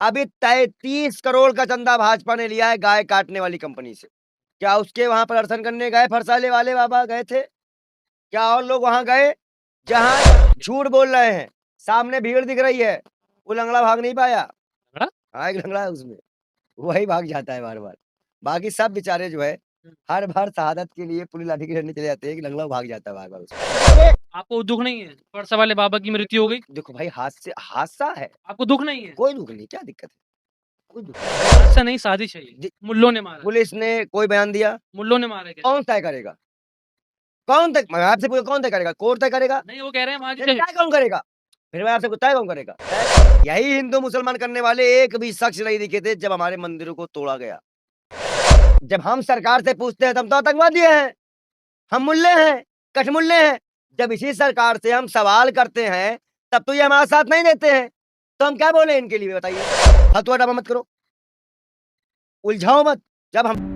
अभी 33 करोड़ का चंदा भाजपा ने लिया है गाय काटने वाली कंपनी से। क्या उसके वहां प्रदर्शन करने गए फरसाले वाले बाबा गए थे? क्या और लोग वहां गए? जहां झूठ बोल रहे हैं, सामने भीड़ दिख रही है, वो लंगड़ा भाग नहीं पाया। लंगड़ा? हाँ, एक लंगड़ा है उसमें, वही भाग जाता है बार-बार। बाकी सब बेचारे जो है, हुँ। हर बार शहादत के लिए पूरी लाठी की लड़ने चले जाते हैं, एक लंगड़ा भाग जाता है बार-बार उसमें। आपको दुःख नहीं है? फरसा वाले बाबा की मृत्यु हो देखो गई? देखो भाई हादसा है, आपको दुःख नहीं है? कोई दुःख नहीं, क्या दिक्कत है? कोई दुःख नहीं। हादसा नहीं, साजिश है ये। दि मुल्लों ने मारा है। पुलिस ने कोई बयान दिया? मुल्लों ने मारा है कहते कौन तय करेगा? कौन तय मैं आपसे पूछा कौन तय करेगा? कोर्ट तय करेगा? नहीं, वो कह रहे हैं वहाँ नहीं, जो तय कौन करेगा? फिर मैं आपसे पूछता तय कौन करेगा? तय यही हिंदू मुसलमान करने वाले एक भी शख्स नहीं दिखे थे जब हमारे मंदिरों को तोड़ा गया। जब हम सरकार से पूछते हैं तो हम तो आतंकवादी हैं, हम मुल्ले हैं, कठमुल्ले हैं। जब इसी सरकार से हम सवाल करते हैं, तब तो ये हमारा साथ नहीं देते हैं। तो हम क्या बोले इनके लिए बताइए? फतवा डबा मत करो, उलझाओ मत। जब हम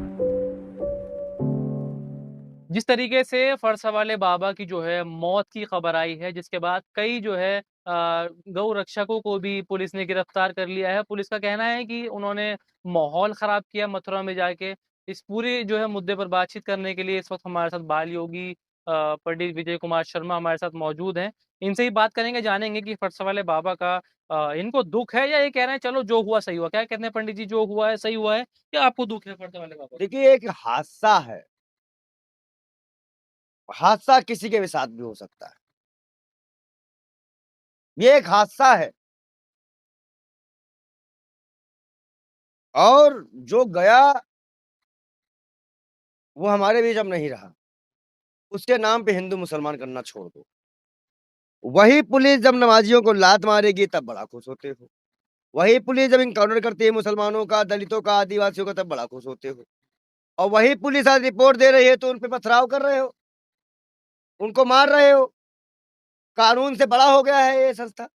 जिस तरीके से फरसा वाले बाबा की जो है मौत की खबर आई है, जिसके बाद कई जो है गौ रक्षकों को भी पुलिस ने गिरफ्तार कर लिया है। पुलिस का कहना है कि उन्होंने माहौल खराब किया मथुरा में जाके। इस पूरे जो है मुद्दे पर बातचीत करने के लिए इस वक्त हमारे साथ बाल योगी पंडित विजय कुमार शर्मा हमारे साथ मौजूद हैं। इनसे ही बात करेंगे, जानेंगे कि फरसा वाले बाबा का इनको दुख है या ये कह रहे हैं चलो जो हुआ सही हुआ। क्या कहते हैं पंडित जी, जो हुआ है सही हुआ है या आपको दुख है फरसा वाले बाबा? देखिए एक हादसा है, हादसा किसी के भी साथ भी हो सकता है। ये एक हादसा है और जो गया वो हमारे बीच अब नहीं रहा। उसके नाम पे हिंदू मुसलमान करना छोड़ दो। वही पुलिस जब नमाजियों को लात मारेगी तब बड़ा खुश होते हो। वही पुलिस जब इनकाउंटर करती है मुसलमानों का, दलितों का, आदिवासियों का तब बड़ा खुश होते हो। और वही पुलिस आज रिपोर्ट दे रही है तो उन पे पथराव कर रहे हो, उनको मार रहे हो। कानून से बड़ा हो गया है ये संस्था।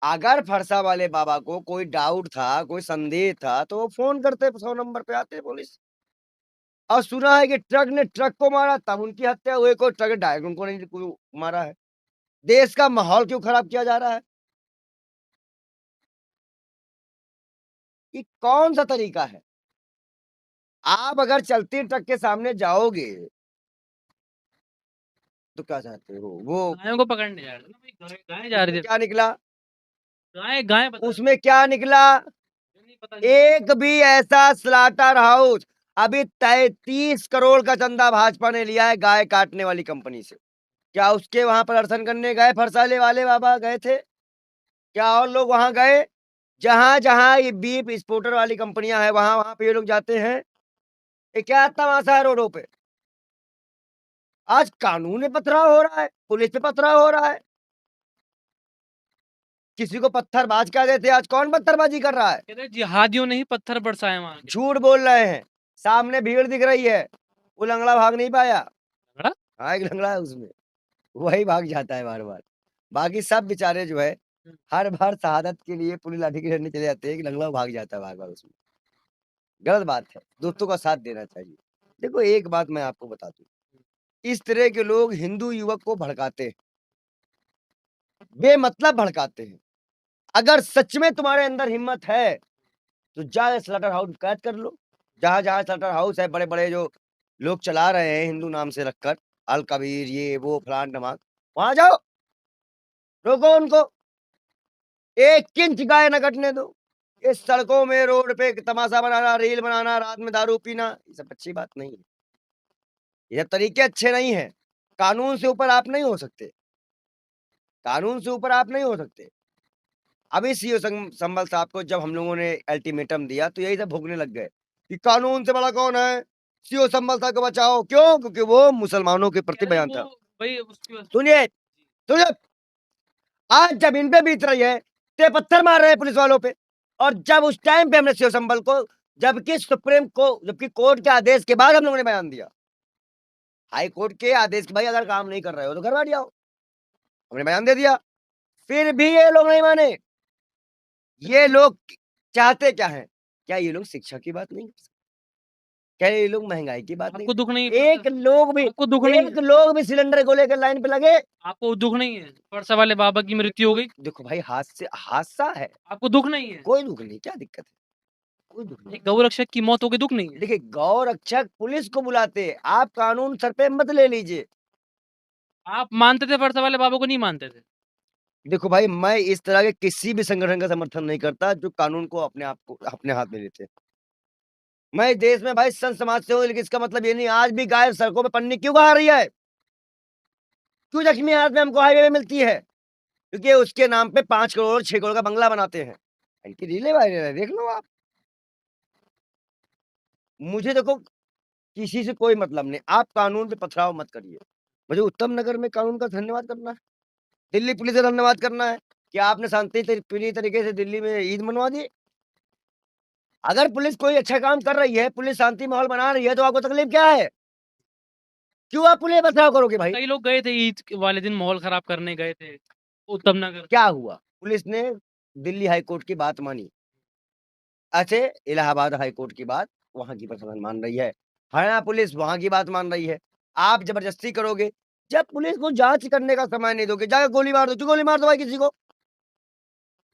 अगर फरसा वाले बाबा को कोई डाउट था, कोई संदेह था तो वो फ़ोन करते 100 नंबर पे आते पुलिस। और सुना है कि ट्रक ने ट्रक को मारा तब उनकी हत्या हुई, कोई ट्रक डायरेक्ट उनको नहीं मारा है। देश का माहौल क्यों खराब किया जा रहा है? ये कौन-सा तरीका है? आप अगर चलती ट्रक के सामने जाओगे तो क्या चाहते हो? वो गायों को पकड़ने जा रहे थे ना भाई, गाय जा उसमें रही थी। क्या निकला? गाय गाय बता रहे उसमें क्या निकला? थे, नहीं पता नहीं। एक भी ऐसा स्लॉटर हाउस अभी 33 करोड़ का चंदा भाजपा ने लिया है गाय काटने वाली कंपनी से। क्या उसके वहां प्रदर्शन करने गए फरसाले वाले बाबा गए थे? क्या और लोग वहां गए? जहां जहां ये बीफ एक्सपोर्टर वाली कंपनियां हैं वहां वहां पे ये लोग जाते हैं। ये क्या तमाशा है रोडों पे? आज कानून पे पथराव हो रहा है, पुलिस पे पथराव हो रहा है। किसी को पत्थरबाज कह देते, आज कौन पत्थरबाजी कर रहा है? कहते हैं जिहादियों ने ही पत्थर बरसाए वहां के। झूठ बोल रहे हैं, सामने भीड़ दिख रही है, वो लंगड़ा भाग नहीं पाया। लंगड़ा? हाँ, एक लंगड़ा है उसमें, वही भाग जाता है बार-बार। बाकी सब बेचारे जो है, हुँ। हर बार शहादत के लिए पूरी लाठी की लड़ने चले जाते हैं, एक लंगड़ा भाग जाता है बार-बार उसमें। गलत बात है, दोस्तों का साथ देना चाहिए। देखो एक बात मैं आपको बता दूँ, इस तरह के लोग हिंदू युवक को भड़काते हैं, बेमतलब भड़काते हैं। अगर सच में तुम्हारे अंदर हिम्मत है, तो जा स्लॉटर हाउस कैद कर लो। जहाँ-जहाँ स्लॉटर हाउस है, बड़े-बड़े जो लोग चला रहे हैं हिंदू नाम से रखकर, अल कबीर ये वो फलान-ढमाक, वहाँ जाओ, रोको उनको। 1 इंच गाय ना कटने दो। ये सड़कों में, रोड पे तमाशा बनाना, रील बनाना, रात में दारू पीना, ये सब अच्छी बात नहीं है। ये तरीके अच्छे नहीं हैं। कानून से ऊपर आप नहीं हो सकते, कानून से ऊपर आप नहीं हो सकते। अभी सीओ संभल साहब को जब हम लोगों ने अल्टीमेटम दिया तो यही सब भौंकने लग गए कि कानून से बड़ा कौन है? सीओ संभल साहब को बचाओ। क्यों? क्योंकि वो मुसलमानों के कह प्रति रहे हैं बयान वो था। भाई उसकी सुनिए, सुनिए, आज जब इन पे बीत रही है, तो ये पत्थर मार रहे हैं पुलिस वालों पे और जब उस टाइम पे हमने सीओ संभल को जबकि कोर्ट के आदेश के बाद हम लोगों ने बयान दिया। हाई कोर्ट के आदेश के भाई अगर काम नहीं कर रहे हो तो घर बैठ जाओ। हमने बयान दे दिया, फिर भी ये लोग नहीं माने। ये लोग चाहते क्या हैं? क्या ये लोग शिक्षा की बात नहीं कर सकते? कह रहे ये लोग महँगाई की बात नहीं आपको दुःख नहीं करते। है? एक लोग भी आपको दुःख नहीं एक है? लोग भी सिलेंडर को लेकर लाइन पे लगे। आपको दुःख नहीं है? फरसा वाले बाबा की मृत्यु हो गई, देखो भाई हादसा है, आपको दुःख नहीं है? कोई दुःख नहीं, क्या दिक्कत है? कोई दुःख नहीं। एक गौरक्षक की मौत हो गई, दुःख नहीं है? देखिए गौरक्षक पुलिस को बुलाते, आप कानून सर पे मत ले लीजिए। आप मानते थे फरसा वाले बाबा को, नहीं मानते थे? देखो भाई मैं इस तरह के किसी भी संगठन का समर्थन नहीं करता जो कानून को अपने हाथ में लेते हैं। मैं इस देश में भाई संत समाज से हूँ, लेकिन इसका मतलब ये नहीं आज भी गाय सड़कों पे पन्नी क्यों खा रही है? क्यों जख्मी हालत में हमको हाईवे में मिलती है? क्योंकि उसके नाम पे 5 करोड़ 6 करोड़ का बंगला बनाते हैं। इनकी रीलें वायरल है, देख लो आप। मुझे देखो किसी से कोई मतलब नहीं, आप कानून पे पथराव मत करिए। मुझे उत्तम नगर में कानून का धन्यवाद करना है, दिल्ली पुलिस का धन्यवाद करना है कि आपने शांति प्रिय तरीके से दिल्ली में ईद मनवा दी। अगर पुलिस कोई अच्छा काम कर रही है, पुलिस शांति माहौल बना रही है, तो आपको तकलीफ क्या है? क्यों आप पुलिस पे पथराव करोगे भाई? कई लोग गए थे ईद वाले दिन माहौल खराब करने गए थे, उत्तम नगर। क्या हुआ? पुलिस ने दिल्ली हाई कोर्ट की बात मानी। ऐसे इलाहाबाद हाई कोर्ट की बात वहाँ की प्रशासन मान रही है। हरियाणा पुलिस वहाँ की बात मान रही है। आप ज़बरदस्ती करोगे, जब पुलिस को जाँच करने का समय नहीं दोगे, जाके गोली मार दो, क्यों गोली मार दो भाई किसी को?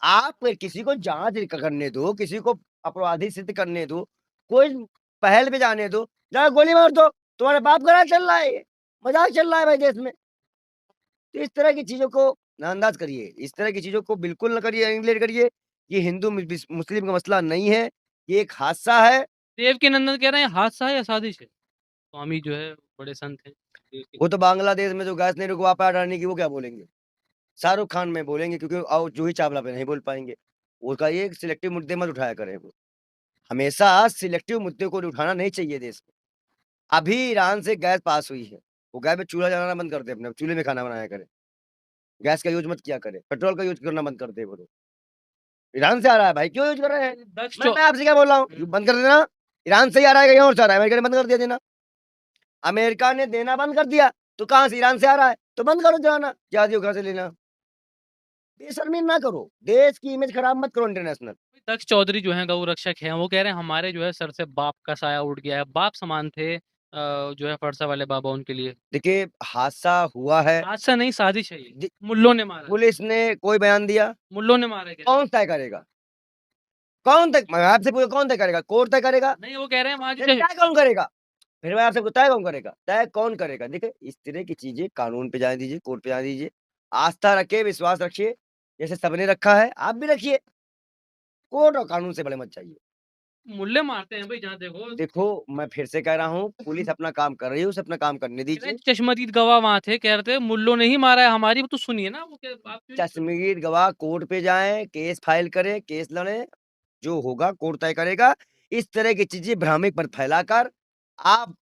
आप किसी को जाँच करने दो, किसी को अपराधी सिद्ध करने दो, कोई पहल पे जाने दो, जाके गोली मार दो। तुम्हारे बाप का राज चल रहा है ये, मज़ाक चल रहा है भाई देश में। तो इस तरह की चीज़ों को नज़रअंदाज करिए, इस तरह की चीज़ों को बिल्कुल ना करिए, नेगलेक्ट करिए। ये हिंदू मुस्लिम का मसला नहीं है, ये एक हादसा है। देवकीनंदन कह रहे हैं हादसा है या साजिश है? स्वामी जो है बड़े संत हैं। वो तो बांग्लादेश में जो गैस नहीं रुकवा पाया अडानी की, वो क्या बोलेंगे? शाहरुख खान में बोलेंगे क्योंकि और जूही चावला पे नहीं बोल पाएँगे। वो कहिए सिलेक्टिव मुद्दे मत उठाया करें वो। हमेशा सिलेक्टिव मुद्दे को उठाना नहीं चाहिए देश में। अभी ईरान से गैस पास हुई है, वो गैस में चूल्हा जलाना बंद कर दें अपने, चूल्हे में खाना बनाया करें। गैस का यूज़ मत किया करें, पेट्रोल का यूज़ करना बंद कर दें वो लोग। ईरान से आ रहा है भाई, क्यों यूज़ कर रहे हैं? दक्ष मैं आपसे क्या बोल रहा हूँ? बंद कर देना। ईरान से ही आ रहा है, कहीं और से आ रहा है? अमेरिका ने बंद कर दिया देना। अमेरिका ने देना बंद कर दिया, तो कहाँ से? ईरान से आ रहा है, तो बंद करो जलाना, जहाज़ियों कहाँ से लेना। बेशर्मी ना करो, देश की इमेज खराब मत करो इंटरनेशनल। दक्ष चौधरी जो हैं गौ रक्षक हैं, वो कह रहे हैं हमारे जो है सर से बाप का साया उठ गया है। बाप समान थे जो है फरसा वाले बाबा उनके लिए। देखिए हादसा हुआ है, हादसा नहीं, साजिश है ये। दि मुल्लों ने मारा है। पुलिस ने कोई बयान दिया, मुल्लों ने मारा है क्या? कौन तय करेगा? कौन तय मैं आपसे पूछा कौन तय करेगा? कोर्ट तय करेगा? नहीं, वो कह रहे हैं वहाँ फिर जो तय कौन करेगा? फिर मैं आपसे पूछता तय कौन करेगा? तय कौन करेगा? देखिए इस तरह की चीज़ें कानून पे जाने दीजिए, कोर्ट पे जाने दीजिए। आस्था रखिए, विश्वास रखिए, जैसे सबने रखा है, आप भी रखिए। कोर्ट और कानून से बड़े मत जाइए। मुल्ले मारते हैं भाई जहाँ देखो। देखो, मैं फिर से कह रहा हूँ, पुलिस अपना काम कर रही है, उसे अपना काम करने कह रहे दीजिए। चश्मदीद गवाह वहाँ थे, कह रहे थे मुल्लों ने ही मारा है हमारी, तो सुनिए ना वो क्या आप क्यों नहीं सुन चश्मदीद गवाह कोर्ट पे जाएँ, केस फाइल करें, केस लड़ें, जो होगा कोर्ट तय करेगा। इस तरह की चीज़ें भ्रामक मत फैलाकर आप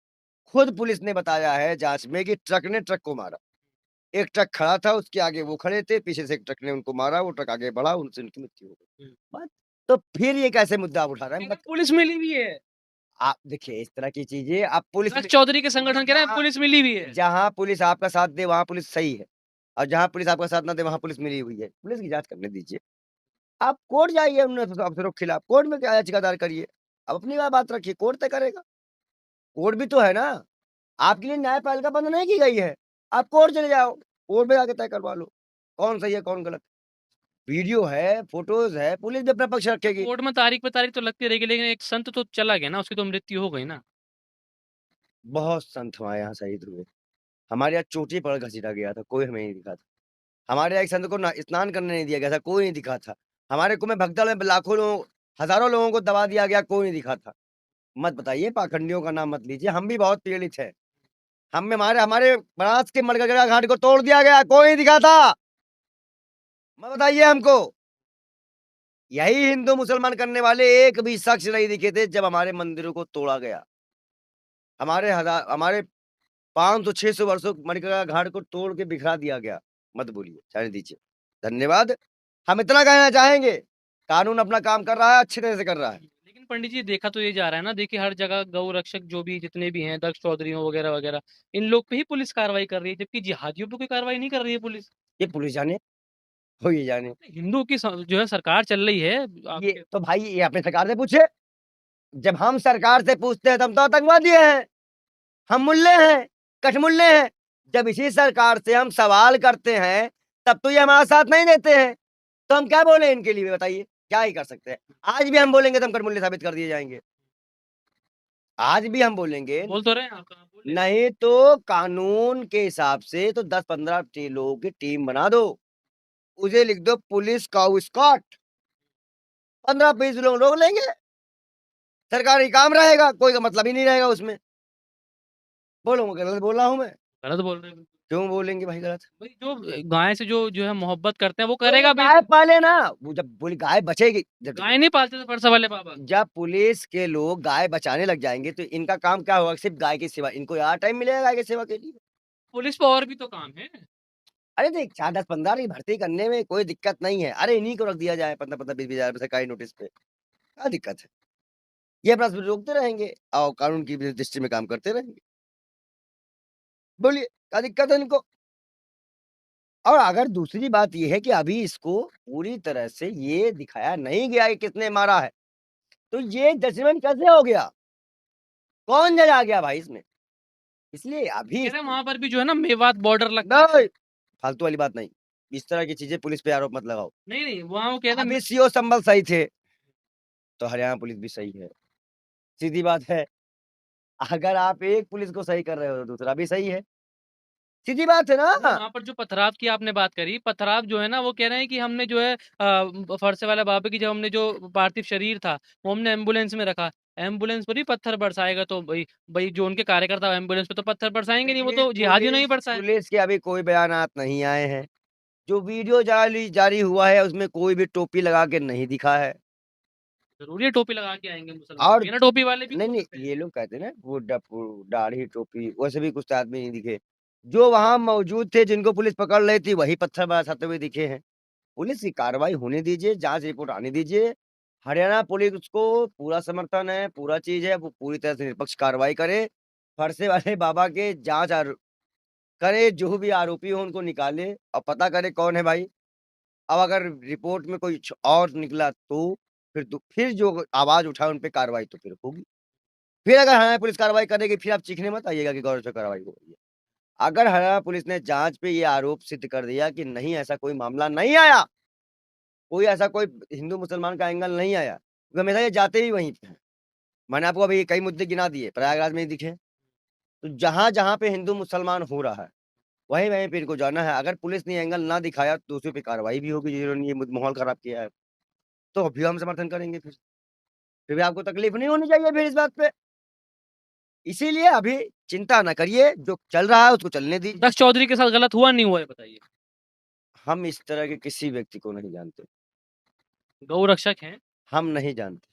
खुद पुलिस ने बताया है जाँच में कि ट्रक ने ट्रक को मारा। एक ट्रक खड़ा था, उसके आगे वो खड़े थे, पीछे से एक ट्रक ने उनको मारा, वो ट्रक आगे बढ़ा, उनसे उनकी मृत्यु हो गई। हुँ। बस, तो फिर ये कैसे मुद्दा आप उठा रहे हैं? कह रहे पुलिस मिली हुई है। आप देखिए इस तरह की चीज़ें आप पुलिस दक्ष में चौधरी के संगठन कह रहे हैं जहाँ पुलिस मिली हुई है। जहाँ पुलिस आपका साथ दे वहाँ पुलिस सही है और जहाँ पुलिस आपका साथ ना दे वहाँ पुलिस मिली हुई है। पुलिस की जाँच करने दीजिए। आप कोर्ट जाइए उन अफसरों के खिलाफ, कोर्ट में क्या याचिका दायर करिए। आप अपनी बात रखिए, कोर्ट तय करेगा। कोर्ट भी तो है ना, आपके लिए न्यायपालिका बंद नहीं की गई है। आप कोर्ट चले जाओ, कोर्ट में जाके तय करवा लो, कौन सही है, कौन गलत। वीडियो है, फ़ोटोज़ है, पुलिस भी अपना पक्ष रखेगी। कोर्ट में तारीख पे तारीख तो लगती रहेगी, लेकिन एक संत तो चला गया ना, उसकी तो मृत्यु हो गई ना। बहुत संत हमारे यहाँ शहीद हुए। हमारे यहाँ चोटी पर घसीटा गया था, कोई हमें नहीं दिखा था। हमारे यहाँ एक संत को ना स्नान करने नहीं दिया गया था, कोई नहीं दिखा था। हमारे कुएँ में भगदड़ में लाखों लोगों हज़ारों लोगों को दबा दिया गया, कोई नहीं दिखा था। मत बताइए, पाखंडियों का नाम मत लीजिए, हम भी बहुत पीड़ित हैं। हम में हमारे हमारे बनारस के मडगरगढ़ घाट को तोड़ दिया गया, कोई नहीं दिखा था। मत बताइए हमको। यही हिंदू मुसलमान करने वाले एक भी शख्स नहीं दिखे थे जब हमारे मंदिरों को तोड़ा गया। हमारे 500-600 वर्षों मणिकर्णिका घाट को तोड़ के बिखरा दिया गया। मत बोलिए, जाने दीजिए। धन्यवाद। हम इतना कहना चाहेंगे, कानून अपना काम कर रहा है, अच्छी तरह से कर रहा है। लेकिन पंडित जी देखा तो ये जा रहा है ना, देखिए हर जगह गौ रक्षक जो भी जितने भी हैं, दक्ष चौधरी हो वगैरह-वगैरह, इन लोग पे ही पुलिस कार्रवाई कर रही है, जबकि जिहादियों पे कोई कार्रवाई नहीं कर रही है पुलिस। ये पुलिस जाने, हो ये जाने। हिंदुओं की स जो है सरकार चल रही है ये आपके। तो भाई ये अपने सरकार से पूछिए। जब हम सरकार से पूछते हैं तो हम तो आतंकवादी हैं, हम मुल्ले हैं, कठमुल्ले हैं। जब इसी सरकार से हम सवाल करते हैं, तब तो ये हमारा साथ नहीं देते हैं। तो हम क्या बोले इनके लिए बताइए? क्या ही कर सकते हैं? आज भी हम बोलेंगे तो हम कठमुल्ले साबित कर दिए जाएँगे। आज भी हम बोलेंगे, बोल तो रहे हैं आप, कहाँ बोले? नहीं तो कानून के हिसाब से तो 10-15 लोगों की टीम बना दो। उसे लिख दो पुलिस काऊ स्क्वाड, 15-20 लोग रोक लेंगे, सरकारी काम रहेगा, कोई का मतलब ही नहीं रहेगा उसमें। बोलो गलत बोल रहा हूँ मैं? गलत बोल रहे हैं बिल्कुल। क्यों बोलेंगे भाई गलत? भाई जो गाय से जो है मोहब्बत करते हैं वो तो वो करेगा भी। गाय पाले ना, वो जब बोली गाय बचेगी, जब गाय नहीं पालते थे फरसा वाले बाबा। जब पुलिस के लोग गाय बचाने लग जाएँगे तो इनका काम क्या होगा? सिर्फ़ गाय की सेवा, इनको यार टाइम मिलेगा गाय की सेवा के लिए? पुलिस पे और भी तो काम है। अरे देख 4, 10, 15 की भर्ती करने में कोई दिक्कत नहीं है। अरे इन्हीं को रख दिया जाए 15-15, 20-20 हज़ार सरकारी नोटिस पे, क्या दिक्कत है? ये अपना रोकते रहेंगे और कानून की दृष्टि में काम करते रहेंगे। बोलिए क्या दिक्कत है इनको? और अगर दूसरी बात ये है कि अभी इसको पूरी तरह से ये दिखाया नहीं गया कि किसने मारा है, तो ये जजमेंट कैसे हो गया? कौन जज आ गया भाई इसमें? इसलिए अभी कह रहे हैं वहाँ पर भी जो है ना मेवात बॉर्डर लगता है। नहीं, फालतू वाली बात नहीं। इस तरह की चीज़ें पुलिस पे आरोप मत लगाओ। नहीं, वहाँ वो कह रहे अभी हैं सीओ संभल सही थे, तो हरियाणा पुलिस भी सही है। सीधी बात है, अगर आप एक पुलिस को सही कर रहे हो, तो दूसरा भी सही है। सीधी बात है ना? वहाँ पर जो पथराव की आपने बात करी, पथराव जो है ना वो कह रहे हैं कि हमने जो है फरसे वाले बाबा की जब हमने जो पार्थिव शरीर था, वो हमने एम्बुलेंस में रखा। एम्बुलेंस पर ही पत्थर बरसाएगा तो भई जो उनके कार्यकर्ता एम्बुलेंस पे तो पत्थर बरसाएँगे नहीं, वो देखिए तो जिहादियों ने ही बरसाए। पुलिस के अभी कोई बयानात नहीं आए हैं। जो वीडियो जाली जारी हुआ है उसमें कोई भी टोपी लगा के नहीं दिखा है। ज़रूरी है टोपी लगा के आएँगे मुसलमान, और बिना टोपी वाले भी तो नहीं, हो नहीं सकते हैं। ये लोग कहते हैं ना वो दाढ़ी, टोपी वैसे भी कुछ आदमी नहीं दिखे। जो वहाँ मौजूद थे जिनको पुलिस पकड़ रही थी वही पत्थर बरसाते हुए दिखे हैं। पुलिस की कार्रवाई होने दीजिए, जाँच रिपोर्ट आने दीजिए। हरियाणा पुलिस को पूरा समर्थन है, पूरा चीज़ है, वो पूरी तरह से निष्पक्ष कार्रवाई करे। फरसे वाले बाबा के जाँच करे, जो भी आरोपी हो उनको निकाले और पता करे कौन है भाई। अब अगर रिपोर्ट में कुछ और निकला तो फिर जो आवाज़ उठाए उन पे कार्रवाई तो फिर होगी। फिर अगर हरियाणा पुलिस कार्रवाई करेगी फिर आप चीखने मत आइएगा कि गौरव से कार्रवाई हो रही है। अगर हरियाणा पुलिस ने जाँच पे ये आरोप सिद्ध कर दिया कि नहीं ऐसा कोई मामला नहीं आया, कोई ऐसा कोई हिंदू-मुसलमान का एंगल नहीं आया, क्योंकि हमेशा ये जाते ही वहीं पे हैं। मैंने आपको अभी कई मुद्दे गिना दिए, प्रयागराज में ही दिखे। तो जहाँ-जहाँ पे हिंदू-मुसलमान हो रहा है, वहीं-वहीं पे इनको जाना है। अगर पुलिस ने एंगल ना दिखाया तो दूसरों पे कार्रवाई भी होगी जिन्होंने ये माहौल खराब किया है। तो अभी हम समर्थन करेंगे फिर। फिर भी आपको तकलीफ नहीं होनी चाहिए फिर इस बात पे। इसीलिए अभी चिंता ना करिए, जो चल रहा है उसको चलने दीजिए। दक्ष चौधरी के साथ गलत हुआ नहीं हुआ ये बताइए? हम इस तरह के किसी व्यक्ति को नहीं जानते। गौ रक्षक हैं, हम नहीं जानते।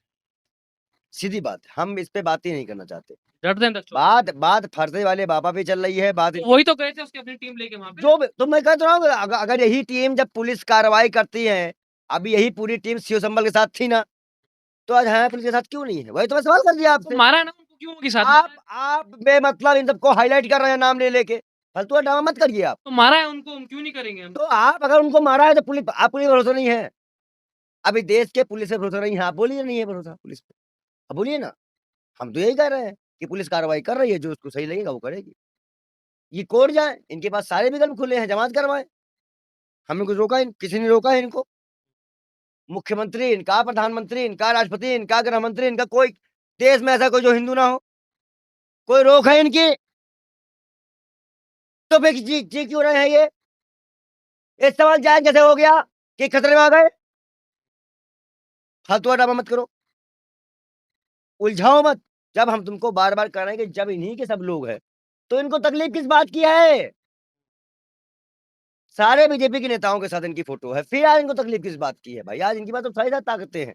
सीधी बात है, हम इस पे बात ही नहीं करना चाहते। डरते हैं दक्ष चौधरी। बात बात फर्ज़ी वाले बाबा पे चल रही है, बात तो वही तो गए थे उसकी अपनी टीम लेके वहाँ पे। जो भी तो मैं कह तो रहा हूँ अगर यही टीम जब पुलिस कार्रवाई करती है, अभी यही पूरी टीम सीओ संभल के साथ थी ना, तो आज हरियाणा पुलिस के साथ क्यों नहीं है? वही तो मैं सवाल कर दिया तो आपसे। मारा है ना उनको क्यों उनके साथ मारा है? आप बेमतलब इन सबको हाइलाइट कर रहे हैं नाम ले-लेके। फालतू का ड्रामा मत करिए आप। तो मारा है उनको, हम क्यों नहीं करेंगे हम? तो आप अगर उनको मारा है तो आप पुलिस पे भरोसा नहीं है। अभी देश के पुलिस पे भरोसा नहीं है, आप बोलिए नहीं है भरोसा पुलिस पे। अब बोलिए ना, हम तो यही कह रहे हैं कि पुलिस कार्रवाई कर रही है, जो उसको सही लगेगा वो करेगी। ये कोर्ट जाएँ, इनके पास सारे विकल्प खुले हैं, जमानत करवाएँ। हमने कुछ रोका किसी ने रोका है इनको? मुख्यमंत्री इनका, प्रधानमंत्री इनका, राष्ट्रपति इनका, गृहमंत्री इनका, कोई देश में ऐसा कोई जो हिंदू ना हो? कोई रोक है इनकी? तो फिर जी क्यों रहे हैं ये? ये सवाल जायज़ कैसे हो गया कि खतरे में आ गए? फालतू का ड्रामा मत करो। उलझाओ मत। जब हम तुमको बार-बार कह रहे हैं कि जब इन्हीं के सब लोग हैं, तो इनको तकलीफ किस बात की है? सारे बीजेपी के नेताओं के साथ इनकी फ़ोटो है, फिर आज इनको तकलीफ किस बात की है भाई? आज इनके पास तो सारी ताकतें हैं।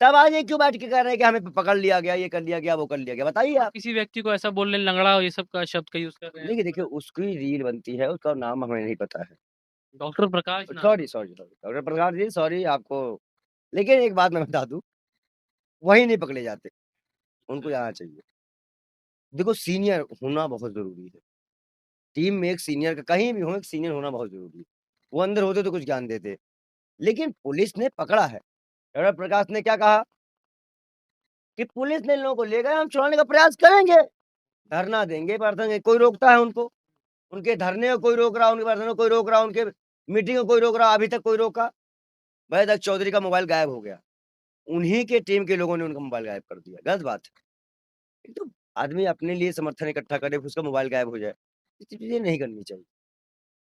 तब आज ये क्यों बैठ के कह रहे हैं कि हमें पकड़ लिया गया, ये कर लिया गया, वो कर लिया गया? बताइए आप आप। किसी व्यक्ति को ऐसा बोल रहे हैं लंगड़ा ये सब का शब्द का यूज़ कर रहे हैं। देखिए, उसकी रील बनती है, उसका नाम हमें नहीं पता है। डॉक्टर प्रकाश नाम है। Sorry doctor Prakash ji sorry आपको लेकिन एक बात मैं बता दूँ, वही नहीं पकड़े जाते, उनको जाना चाहिए। देखो सीनियर होना बहुत ज़रूरी है। टीम में एक सीनियर का कहीं भी हो एक सीनियर होना बहुत ज़रूरी है। वो अंदर होते तो कुछ ज्ञान देते। लेकिन पुलिस ने पकड़ा है। डॉक्टर प्रकाश ने क्या कहा? कि पुलिस ने इन लोगों को ले गए, हम छुड़ाने का प्रयास करेंगे, धरना देंगे, प्रदर्शन देंगे, कोई रोकता है उनको? उनके धरने को कोई रोक रहा, उनके प्रदर्शन को कोई रोक रहा, उनके मीटिंग को कोई रोक रहा, अभी तक कोई रोका? वैद्य चौधरी का मोबाइल गायब हो गया, उन्हीं के टीम के लोगों ने उनका मोबाइल गायब कर दिया, गलत बात है। एक तो आदमी अपने लिए समर्थन इकट्ठा करे, फिर उसका मोबाइल गायब हो जाए, ये चीज़ें नहीं करनी चाहिए।